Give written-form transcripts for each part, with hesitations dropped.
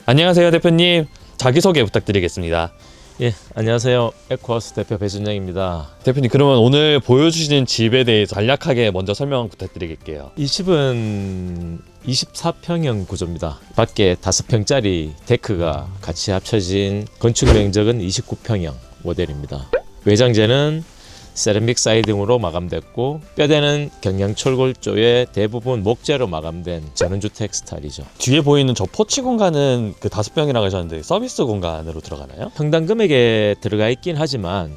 안녕하세요 대표님, 자기소개 부탁드리겠습니다. 예, 안녕하세요. 에코하우스 대표 배준영입니다. 대표님, 그러면 오늘 보여주시는 집에 대해서 간략하게 먼저 설명 부탁드릴게요. 이 집은 24평형 구조입니다. 밖에 5평짜리 데크가 같이 합쳐진 건축 면적은 29평형 모델입니다. 외장재는 세라믹 사이딩으로 마감됐고, 뼈대는 경량철골조에 대부분 목재로 마감된 전원주택 스타일이죠. 뒤에 보이는 저 포치 공간은 그 5평이라고 하셨는데 서비스 공간으로 들어가나요? 평당 금액에 들어가 있긴 하지만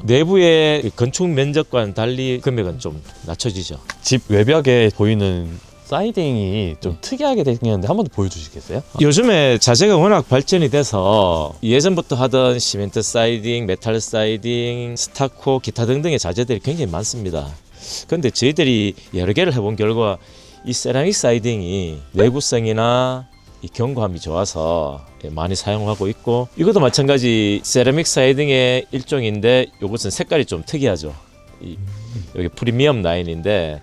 내부의 건축 면적과는 달리 금액은 좀 낮춰지죠. 집 외벽에 보이는 사이딩이 좀 특이하게 생겼는데 한 번 더 보여주시겠어요? 요즘에 자재가 워낙 발전이 돼서 예전부터 하던 시멘트 사이딩, 메탈 사이딩, 스타코, 기타 등등의 자재들이 굉장히 많습니다. 그런데 저희들이 여러 개를 해본 결과 이 세라믹 사이딩이 내구성이나 이 견고함이 좋아서 많이 사용하고 있고, 이것도 마찬가지 세라믹 사이딩의 일종인데 이것은 색깔이 좀 특이하죠. 여기 프리미엄 라인인데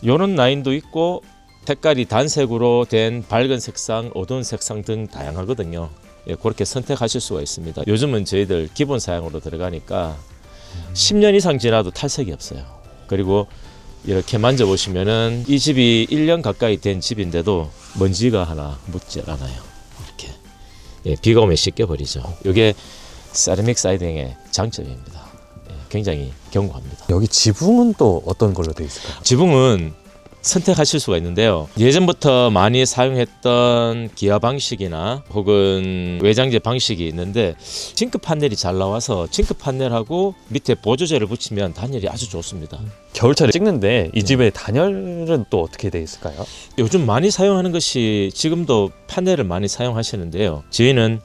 요런 라인도 있고, 색깔이 단색으로 된 밝은 색상, 어두운 색상 등 다양하거든요. 예, 그렇게 선택하실 수가 있습니다. 요즘은 저희들 기본 사양으로 들어가니까 10년 이상 지나도 탈색이 없어요. 그리고 이렇게 만져보시면은 이 집이 1년 가까이 된 집인데도 먼지가 하나 묻지 않아요. 이렇게. 예, 비가 오면 씻겨버리죠. 이게 세라믹 사이딩의 장점입니다. 굉장히 견고합니다. 여기 지붕은 또 어떤 걸로 되어 있을까요? 지붕은 선택하실 수가 있는데요. 예전부터 많이 사용했던 기아 방식이나 혹은 외장재 방식이 있는데, 징크 판넬이 잘 나와서 징크 판넬하고 밑에 보조재를 붙이면 단열이 아주 좋습니다. 겨울철에 찍는데 이 집의 단열은 또 어떻게 되어 있을까요? 요즘 많이 사용하는 것이, 지금도 판넬을 많이 사용하시는데요. 저희는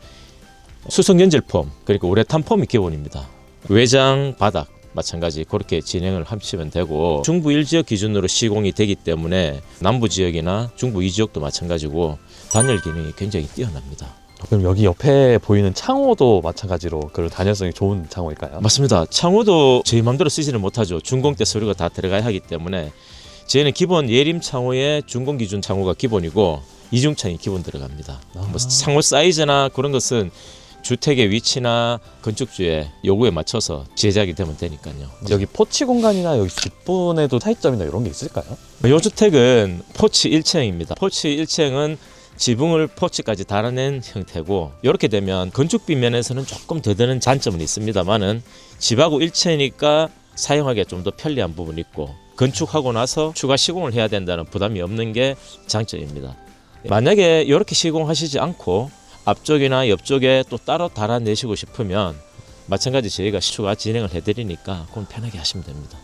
수성연질 폼, 그리고 우레탄 폼이 기본입니다. 외장 바닥 마찬가지 그렇게 진행을 하시면 되고, 중부 1지역 기준으로 시공이 되기 때문에 남부 지역이나 중부 2지역도 마찬가지고 단열 기능이 굉장히 뛰어납니다. 그럼 여기 옆에 보이는 창호도 마찬가지로 그 단열성이 좋은 창호일까요? 맞습니다. 창호도 저희 마음대로 쓰지는 못하죠. 준공대 서류가 다 들어가야 하기 때문에 저희는 기본 예림 창호에 준공 기준 창호가 기본이고 이중창이 기본 들어갑니다. 뭐 창호 사이즈나 그런 것은 주택의 위치나 건축주의 요구에 맞춰서 제작이 되면 되니까요. 여기 포치 공간이나 여기 뒷부분에도 차이점이나 이런 게 있을까요? 이 주택은 포치 1층입니다. 포치 1층은 지붕을 포치까지 달아낸 형태고, 이렇게 되면 건축비 면에서는 조금 더 드는 장점은 있습니다만은 집하고 1층이니까 사용하기가 좀 더 편리한 부분이 있고, 건축하고 나서 추가 시공을 해야 된다는 부담이 없는 게 장점입니다. 만약에 이렇게 시공하시지 않고 앞쪽이나 옆쪽에 또 따로 달아내시고 싶으면 마찬가지 저희가 추가 진행을 해드리니까 그건 편하게 하시면 됩니다.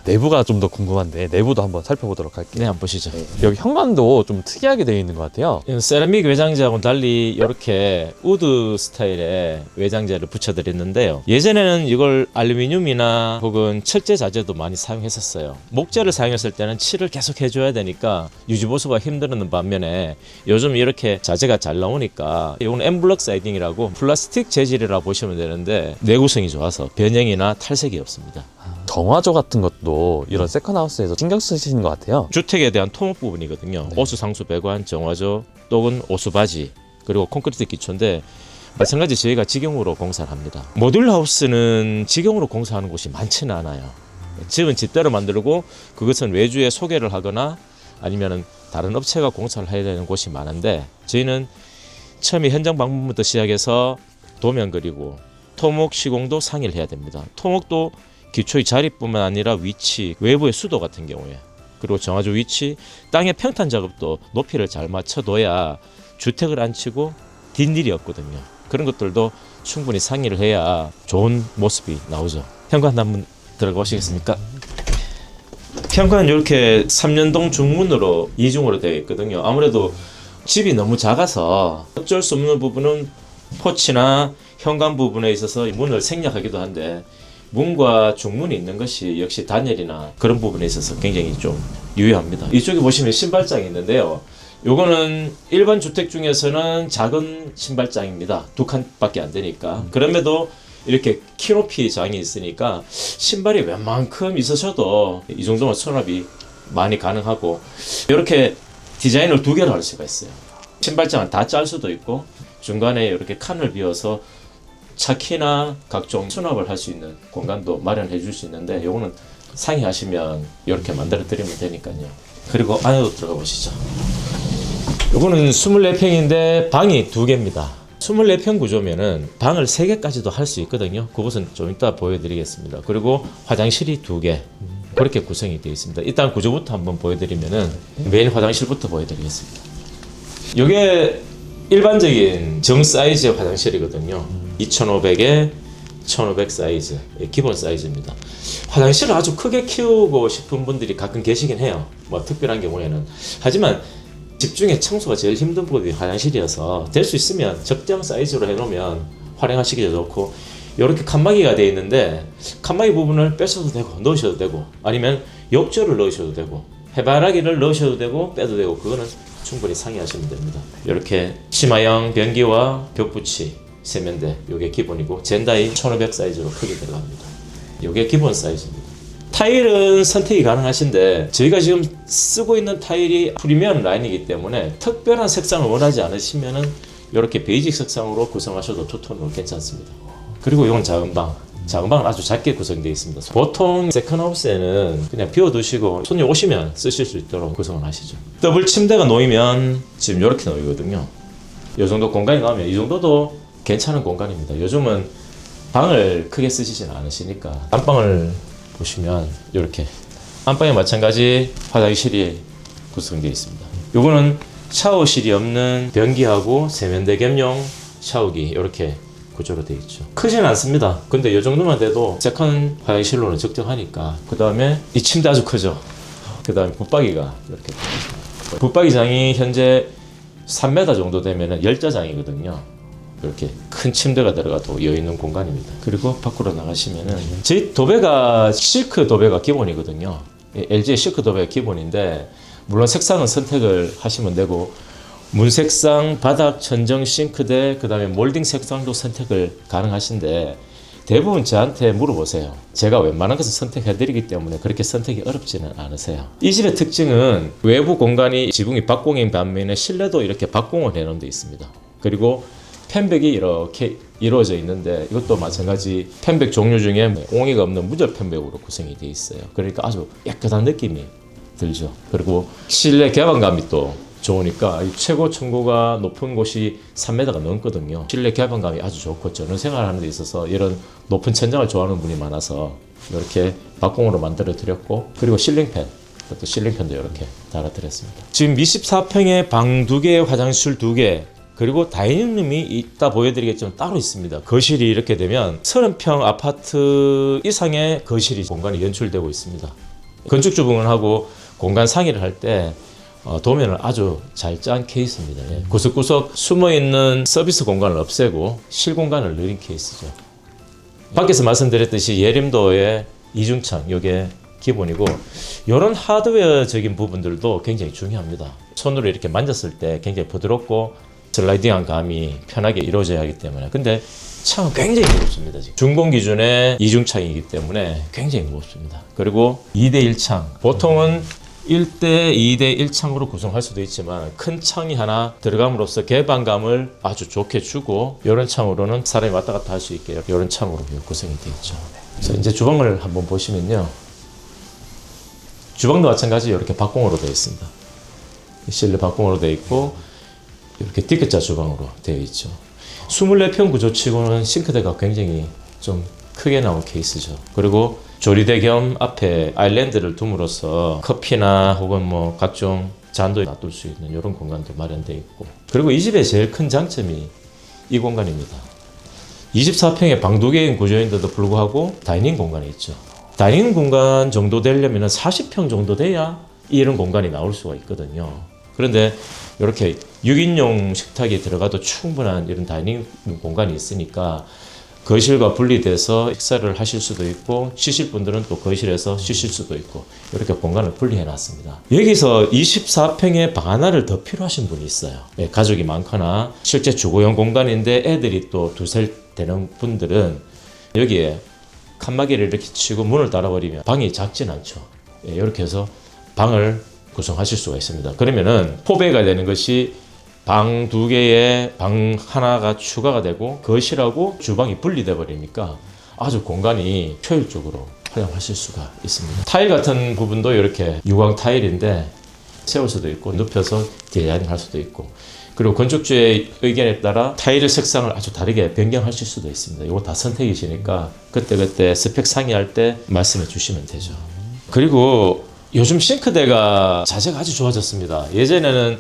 내부가 좀 더 궁금한데 내부도 한번 살펴보도록 할게요. 네, 한번 보시죠. 여기 현관도 좀 특이하게 되어 있는 것 같아요. 세라믹 외장재하고는 달리 이렇게 우드 스타일의 외장재를 붙여드렸는데요. 예전에는 이걸 알루미늄이나 혹은 철제 자재도 많이 사용했었어요. 목재를 사용했을 때는 칠을 계속 해줘야 되니까 유지보수가 힘드는 반면에 요즘 이렇게 자재가 잘 나오니까, 이건 엠블럭 사이딩이라고 플라스틱 재질이라고 보시면 되는데 내구성이 좋아서 변형이나 탈색이 없습니다. 정화조 같은 것도 이런 세컨하우스에서 신경 쓰시는 것 같아요. 주택에 대한 토목 부분이거든요. 네. 오수, 상수, 배관, 정화조 또는 오수 바지, 그리고 콘크리트 기초인데 마찬가지 저희가 직영으로 공사를 합니다. 모듈 하우스는 직영으로 공사하는 곳이 많지는 않아요. 집은 집대로 만들고 그것은 외주에 소개를 하거나 아니면 다른 업체가 공사를 해야 되는 곳이 많은데, 저희는 처음에 현장 방문부터 시작해서 도면 그리고 토목 시공도 상의를 해야 됩니다. 토목도 기초의 자리뿐만 아니라 위치, 외부의 수도 같은 경우에, 그리고 정화조 위치, 땅의 평탄 작업도 높이를 잘 맞춰둬야 주택을 안 치고 뒷일이 없거든요. 그런 것들도 충분히 상의를 해야 좋은 모습이 나오죠. 현관 한번 들어가 보시겠습니까? 현관은 이렇게 3년동 중문으로 이중으로 되어 있거든요. 아무래도 집이 너무 작아서 어쩔 수 없는 부분은 포치나 현관 부분에 있어서 문을 생략하기도 한데, 문과 중문이 있는 것이 역시 단열이나 그런 부분에 있어서 굉장히 좀 유효합니다. 이쪽에 보시면 신발장이 있는데요. 요거는 일반 주택 중에서는 작은 신발장입니다. 2칸밖에 안 되니까. 그럼에도 이렇게 키높이 장이 있으니까 신발이 웬만큼 있으셔도 이 정도면 수납이 많이 가능하고, 이렇게 디자인을 2개로 할 수가 있어요. 신발장을 다 짤 수도 있고 중간에 이렇게 칸을 비워서 차키나 각종 수납을 할 수 있는 공간도 마련해 줄 수 있는데 요거는 상의하시면 이렇게 만들어 드리면 되니까요. 그리고 안으로 들어가 보시죠. 요거는 24평인데 방이 2개입니다. 24평 구조면은 방을 3개까지도 할 수 있거든요. 그것은 좀 이따 보여드리겠습니다. 그리고 화장실이 2개 그렇게 구성이 되어 있습니다. 일단 구조부터 한번 보여드리면은 메인 화장실부터 보여드리겠습니다. 이게 일반적인 정 사이즈의 화장실이거든요. 2500에 1500 사이즈, 기본 사이즈입니다. 화장실을 아주 크게 키우고 싶은 분들이 가끔 계시긴 해요. 뭐 특별한 경우에는. 하지만 집 중에 청소가 제일 힘든 부분이 화장실이어서 될 수 있으면 적정 사이즈로 해놓으면 활용하시기 좋고, 이렇게 칸막이가 되어 있는데 칸막이 부분을 빼셔도 되고 넣으셔도 되고 아니면 욕조를 넣으셔도 되고 해바라기를 넣으셔도 되고 빼도 되고 그거는 충분히 상의하시면 됩니다. 이렇게 치마형 변기와 벽붙이 세면대 요게 기본이고 젠다이 1500 사이즈로 크게 들어갑니다. 요게 기본 사이즈입니다. 타일은 선택이 가능하신데 저희가 지금 쓰고 있는 타일이 프리미엄 라인이기 때문에 특별한 색상을 원하지 않으시면은 이렇게 베이직 색상으로 구성하셔도 투톤으로 괜찮습니다. 그리고 이건 작은 방. 작은 방은 아주 작게 구성되어 있습니다. 보통 세컨하우스에는 그냥 비워두시고 손님 오시면 쓰실 수 있도록 구성을 하시죠. 더블 침대가 놓이면 지금 이렇게 놓이거든요. 이 정도 공간이 나오면 이 정도도 괜찮은 공간입니다. 요즘은 방을 크게 쓰시진 않으시니까 안방을 보시면 이렇게 안방에 마찬가지 화장실이 구성되어 있습니다. 요거는 샤워실이 없는 변기하고 세면대 겸용 샤워기 이렇게 구조로 되어 있죠. 크진 않습니다. 근데 이 정도만 돼도 세컨 화장실로는 적정하니까. 그 다음에 이 침대 아주 크죠. 그 다음에 붙박이가 이렇게 붙박이장이 현재 3m 정도 되면 열자장이거든요. 이렇게 큰 침대가 들어가도 여유있는 공간입니다. 그리고 밖으로 나가시면은 저희 도배가 실크 도배가 기본이거든요. LG의 실크 도배가 기본인데 물론 색상은 선택을 하시면 되고 문 색상, 바닥, 천정, 싱크대, 그 다음에 몰딩 색상도 선택을 가능하신데 대부분 저한테 물어보세요. 제가 웬만한 것을 선택해드리기 때문에 그렇게 선택이 어렵지는 않으세요. 이 집의 특징은 외부 공간이 지붕이 박공인 반면에 실내도 이렇게 박공을 해놓은 데 있습니다. 그리고 펜백이 이렇게 이루어져 있는데 이것도 마찬가지 펜백 종류 중에 옹이가 없는 무절 펜백으로 구성이 되어 있어요. 그러니까 아주 깨끗한 느낌이 들죠. 그리고 실내 개방감이 또 좋으니까 최고 층고가 높은 곳이 3m가 넘거든요. 실내 개방감이 아주 좋고 저는 생활하는 데 있어서 이런 높은 천장을 좋아하는 분이 많아서 이렇게 박공으로 만들어 드렸고, 그리고 실링팬, 또 실링팬도 이렇게 달아드렸습니다. 지금 24평에 방 2개, 화장실 2개, 그리고 다이닝룸이 이따 보여드리겠지만 따로 있습니다. 거실이 이렇게 되면 30평 아파트 이상의 거실이 공간이 연출되고 있습니다. 건축주분하고 공간 상의를 할 때 도면을 아주 잘 짠 케이스입니다. 구석구석 숨어있는 서비스 공간을 없애고 실공간을 늘린 케이스죠. 밖에서 말씀드렸듯이 예림도의 이중창, 이게 기본이고 이런 하드웨어적인 부분들도 굉장히 중요합니다. 손으로 이렇게 만졌을 때 굉장히 부드럽고 슬라이딩한 감이 편하게 이루어져야 하기 때문에. 근데 창은 굉장히 무겁습니다. 지금 준공 기준의 이중창이기 때문에 굉장히 무겁습니다. 그리고 2대1 창, 보통은 1대 2대 1창으로 구성할 수도 있지만 큰 창이 하나 들어감으로써 개방감을 아주 좋게 주고, 이런 창으로는 사람이 왔다 갔다 할 수 있게 이런 창으로 구성이 되어 있죠. 자, 이제 주방을 한번 보시면요, 주방도 마찬가지 이렇게 박공으로 되어 있습니다. 실내 박공으로 되어 있고 이렇게 D자 주방으로 되어 있죠. 24평 구조치고는 싱크대가 굉장히 좀 크게 나온 케이스죠. 그리고 조리대 겸 앞에 아일랜드를 둠으로써 커피나 혹은 뭐 각종 잔도 놔둘 수 있는 이런 공간도 마련되어 있고, 그리고 이 집의 제일 큰 장점이 이 공간입니다. 24평의 방 2개인 구조인데도 불구하고 다이닝 공간이 있죠. 다이닝 공간 정도 되려면 40평 정도 돼야 이런 공간이 나올 수가 있거든요. 그런데 이렇게 6인용 식탁이 들어가도 충분한 이런 다이닝 공간이 있으니까 거실과 분리돼서 식사를 하실 수도 있고, 쉬실 분들은 또 거실에서 쉬실 수도 있고, 이렇게 공간을 분리해 놨습니다. 여기서 24평에 방 하나를 더 필요하신 분이 있어요. 가족이 많거나 실제 주거용 공간인데 애들이 또 2살 되는 분들은 여기에 칸막이를 이렇게 치고 문을 닫아버리면 방이 작진 않죠. 이렇게 해서 방을 구성하실 수가 있습니다. 그러면은 포배가 되는 것이 방 2개에 방 하나가 추가가 되고 거실하고 주방이 분리돼 버리니까 아주 공간이 효율적으로 활용하실 수가 있습니다. 타일 같은 부분도 이렇게 유광 타일인데 세울 수도 있고 눕혀서 디자인할 수도 있고, 그리고 건축주의 의견에 따라 타일 색상을 아주 다르게 변경하실 수도 있습니다. 이거 다 선택이시니까 그때그때 스펙 상의할 때 말씀해 주시면 되죠. 그리고 요즘 싱크대가 자재가 아주 좋아졌습니다. 예전에는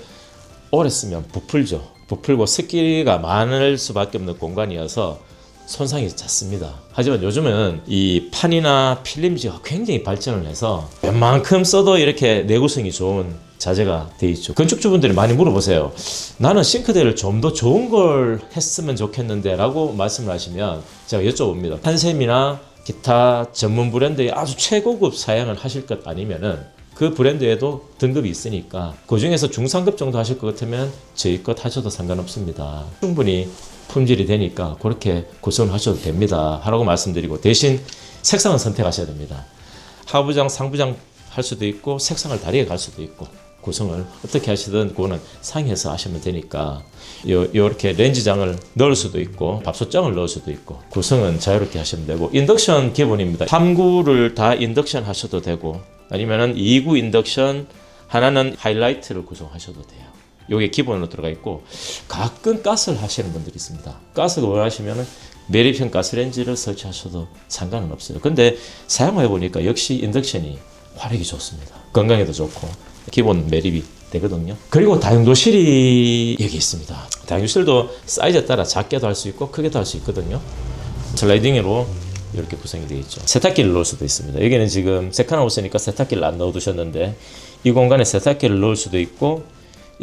오래 쓰면 부풀죠. 부풀고 습기가 많을 수밖에 없는 공간이어서 손상이 잦습니다. 하지만 요즘은 이 판이나 필름지가 굉장히 발전을 해서 웬만큼 써도 이렇게 내구성이 좋은 자재가 돼 있죠. 건축주분들이 많이 물어보세요. 나는 싱크대를 좀 더 좋은 걸 했으면 좋겠는데 라고 말씀을 하시면 제가 여쭤봅니다. 한샘이나 기타 전문 브랜드의 아주 최고급 사양을 하실 것 아니면은 그 브랜드에도 등급이 있으니까 그 중에서 중상급 정도 하실 것 같으면 저희 것 하셔도 상관없습니다. 충분히 품질이 되니까 그렇게 구성을 하셔도 됩니다 하라고 말씀드리고, 대신 색상은 선택하셔야 됩니다. 하부장, 상부장 할 수도 있고 색상을 다르게 갈 수도 있고 구성을 어떻게 하시든 그거는 상의해서 하시면 되니까 이렇게 렌즈장을 넣을 수도 있고 밥솥장을 넣을 수도 있고 구성은 자유롭게 하시면 되고, 인덕션 기본입니다. 3구를 다 인덕션 하셔도 되고 아니면은 2구 인덕션, 하나는 하이라이트를 구성하셔도 돼요. 요게 기본으로 들어가 있고, 가끔 가스를 하시는 분들이 있습니다. 가스를 원하시면은 매립형 가스레인지를 설치하셔도 상관은 없어요. 근데 사용해 보니까 역시 인덕션이 화력이 좋습니다. 건강에도 좋고 기본 매립이 되거든요. 그리고 다용도실이 여기 있습니다. 다용도실도 사이즈에 따라 작게도 할 수 있고 크게도 할 수 있거든요. 슬라이딩으로 이렇게 구성이 되어 있죠. 세탁기를 넣을 수도 있습니다. 여기는 지금 세컨하우스니까 세탁기를 안 넣어 두셨는데 이 공간에 세탁기를 넣을 수도 있고,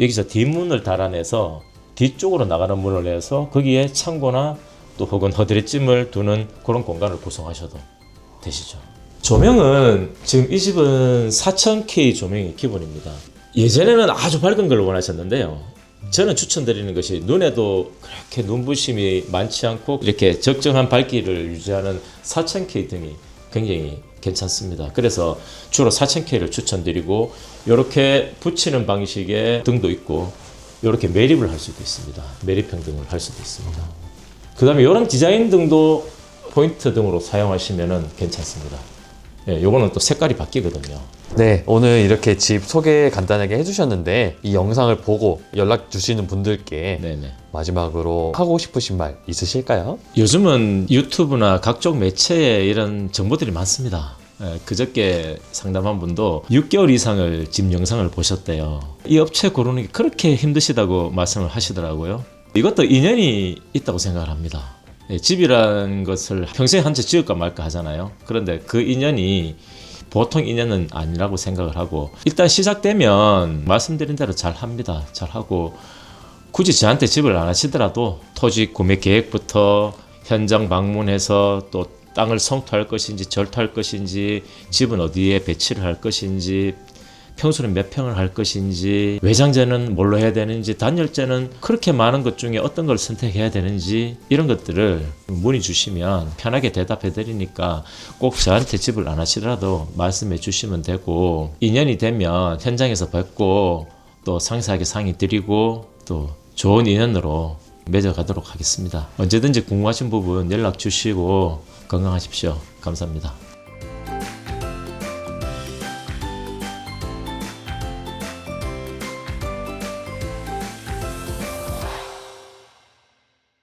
여기서 뒷문을 달아내서 뒤쪽으로 나가는 문을 내서 거기에 창고나 또 혹은 허드렛짐을 두는 그런 공간을 구성하셔도 되시죠. 조명은 지금 이 집은 4000K 조명이 기본입니다. 예전에는 아주 밝은 걸 원하셨는데요. 저는 추천드리는 것이 눈에도 그렇게 눈부심이 많지 않고 이렇게 적정한 밝기를 유지하는 4000K 등이 굉장히 괜찮습니다. 그래서 주로 4000K를 추천드리고, 이렇게 붙이는 방식의 등도 있고 이렇게 매립을 할 수도 있습니다. 매립형 등을 할 수도 있습니다. 그 다음에 이런 디자인 등도 포인트 등으로 사용하시면 괜찮습니다. 예, 요거는 또 색깔이 바뀌거든요. 네, 오늘 이렇게 집 소개 간단하게 해주셨는데 이 영상을 보고 연락 주시는 분들께 네네. 마지막으로 하고 싶으신 말 있으실까요? 요즘은 유튜브나 각종 매체에 이런 정보들이 많습니다. 예, 그저께 상담한 분도 6개월 이상을 집 영상을 보셨대요. 이 업체 고르는 게 그렇게 힘드시다고 말씀을 하시더라고요. 이것도 인연이 있다고 생각을 합니다. 예, 집이라는 것을 평생에 한 채 지을까 말까 하잖아요. 그런데 그 인연이 보통 인연은 아니라고 생각을 하고, 일단 시작되면 말씀드린 대로 잘 합니다. 잘 하고, 굳이 저한테 집을 안 하시더라도 토지 구매 계획부터 현장 방문해서 또 땅을 성토할 것인지 절토할 것인지, 집은 어디에 배치를 할 것인지, 평수는 몇 평을 할 것인지, 외장재는 뭘로 해야 되는지, 단열재는 그렇게 많은 것 중에 어떤 걸 선택해야 되는지, 이런 것들을 문의 주시면 편하게 대답해 드리니까 꼭 저한테 집을 안 하시더라도 말씀해 주시면 되고, 인연이 되면 현장에서 뵙고 또 상세하게 상의 드리고 또 좋은 인연으로 맺어가도록 하겠습니다. 언제든지 궁금하신 부분 연락 주시고 건강하십시오. 감사합니다.